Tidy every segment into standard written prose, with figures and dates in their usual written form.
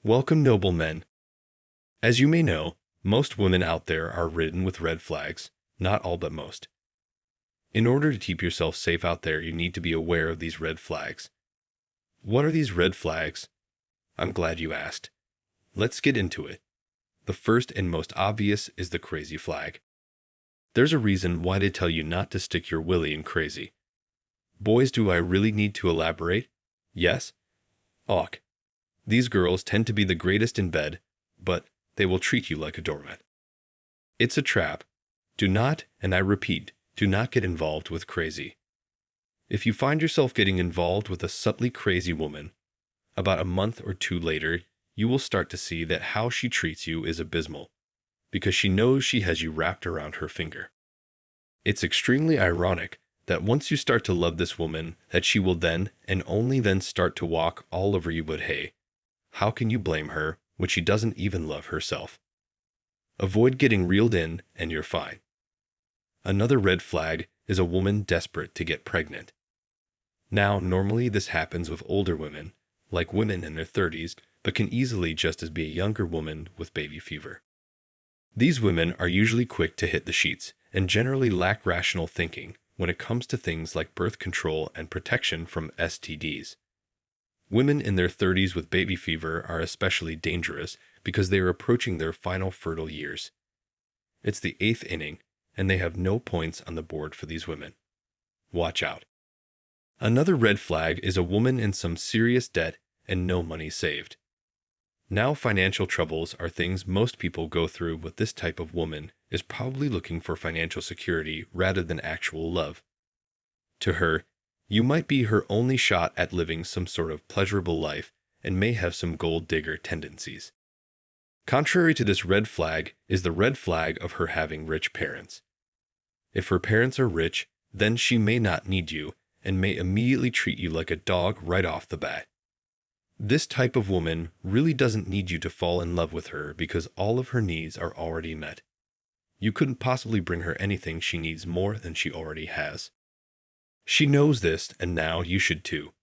Welcome, noble men. As you may know, most women out there are ridden with red flags, not all but most. In order to keep yourself safe out there, you need to be aware of these red flags. What are these red flags? I'm glad you asked. Let's get into it. The first and most obvious is the crazy flag. There's a reason why they tell you not to stick your willy in crazy. Boys, do I really need to elaborate? Yes? Awk. These girls tend to be the greatest in bed, but they will treat you like a doormat. It's a trap. Do not, and I repeat, do not get involved with crazy. If you find yourself getting involved with a subtly crazy woman, about a month or two later, you will start to see that how she treats you is abysmal, because she knows she has you wrapped around her finger. It's extremely ironic that once you start to love this woman, that she will then, and only then, start to walk all over you. But hey, how can you blame her when she doesn't even love herself? Avoid getting reeled in and you're fine. Another red flag is a woman desperate to get pregnant. Now, normally this happens with older women, like women in their 30s, but can easily just as be a younger woman with baby fever. These women are usually quick to hit the sheets and generally lack rational thinking when it comes to things like birth control and protection from STDs. Women in their 30s with baby fever are especially dangerous because they are approaching their final fertile years. It's the 8th inning, and they have no points on the board for these women. Watch out. Another red flag is a woman in some serious debt and no money saved. Now, financial troubles are things most people go through, but this type of woman is probably looking for financial security rather than actual love. To her, you might be her only shot at living some sort of pleasurable life and may have some gold digger tendencies. Contrary to this red flag is the red flag of her having rich parents. If her parents are rich, then she may not need you and may immediately treat you like a dog right off the bat. This type of woman really doesn't need you to fall in love with her because all of her needs are already met. You couldn't possibly bring her anything she needs more than she already has. She knows this, and now you should too.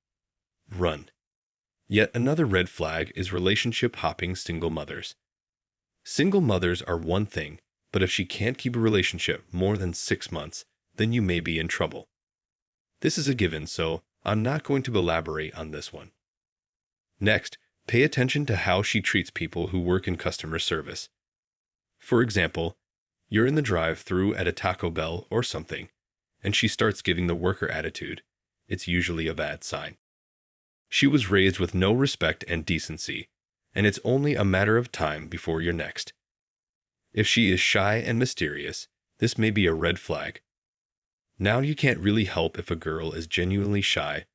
Run. Yet another red flag is relationship hopping single mothers. Single mothers are one thing, but if she can't keep a relationship more than 6 months, then you may be in trouble. This is a given, so I'm not going to elaborate on this one. Next, pay attention to how she treats people who work in customer service. For example, you're in the drive-thru at a Taco Bell or something, and she starts giving the worker attitude. It's usually a bad sign. She was raised with no respect and decency, and it's only a matter of time before you're next. If she is shy and mysterious, this may be a red flag. Now, you can't really help if a girl is genuinely shy,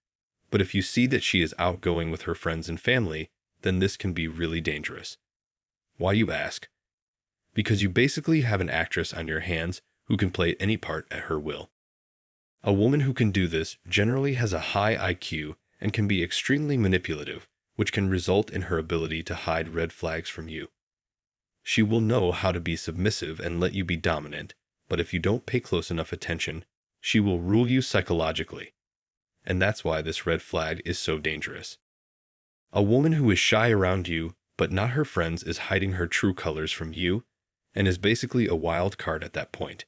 but if you see that she is outgoing with her friends and family, then this can be really dangerous. Why, you ask? Because you basically have an actress on your hands who can play any part at her will. A woman who can do this generally has a high IQ and can be extremely manipulative, which can result in her ability to hide red flags from you. She will know how to be submissive and let you be dominant, but if you don't pay close enough attention, she will rule you psychologically. And that's why this red flag is so dangerous. A woman who is shy around you, but not her friends, is hiding her true colors from you and is basically a wild card at that point.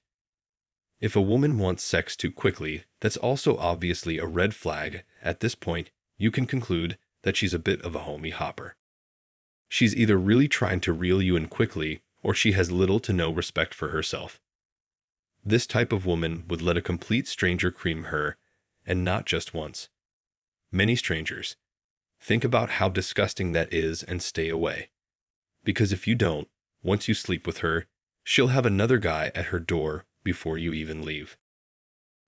If a woman wants sex too quickly, that's also obviously a red flag. At this point, you can conclude that she's a bit of a homie hopper. She's either really trying to reel you in quickly, or she has little to no respect for herself. This type of woman would let a complete stranger cream her, and not just once. Many strangers. Think about how disgusting that is and stay away. Because if you don't, once you sleep with her, she'll have another guy at her door before you even leave.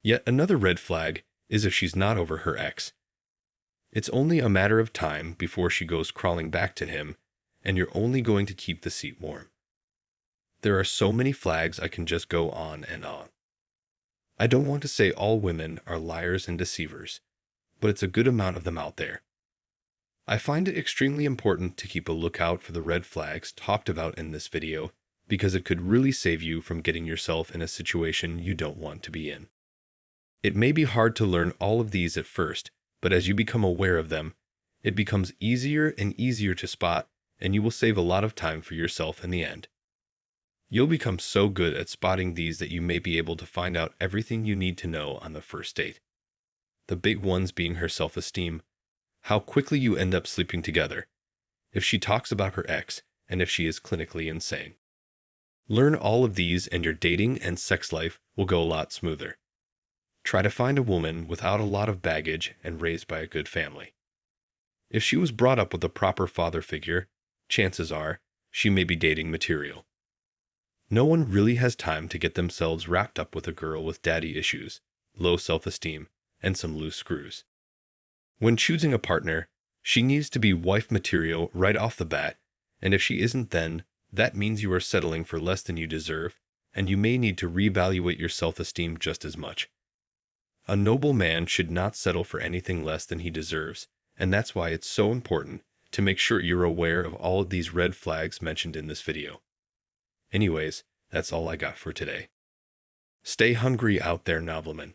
Yet another red flag is if she's not over her ex. It's only a matter of time before she goes crawling back to him, and you're only going to keep the seat warm. There are so many flags, I can just go on and on. I don't want to say all women are liars and deceivers, but it's a good amount of them out there. I find it extremely important to keep a lookout for the red flags talked about in this video, because it could really save you from getting yourself in a situation you don't want to be in. It may be hard to learn all of these at first, but as you become aware of them, it becomes easier and easier to spot and you will save a lot of time for yourself in the end. You'll become so good at spotting these that you may be able to find out everything you need to know on the first date. The big ones being her self-esteem, how quickly you end up sleeping together, if she talks about her ex, and if she is clinically insane. Learn all of these and your dating and sex life will go a lot smoother. Try to find a woman without a lot of baggage and raised by a good family. If she was brought up with a proper father figure, chances are she may be dating material. No one really has time to get themselves wrapped up with a girl with daddy issues, low self-esteem, and some loose screws. When choosing a partner, she needs to be wife material right off the bat, and if she isn't, then that means you are settling for less than you deserve, and you may need to reevaluate your self-esteem just as much. A noble man should not settle for anything less than he deserves, and that's why it's so important to make sure you're aware of all of these red flags mentioned in this video. Anyways, that's all I got for today. Stay hungry out there, noblemen.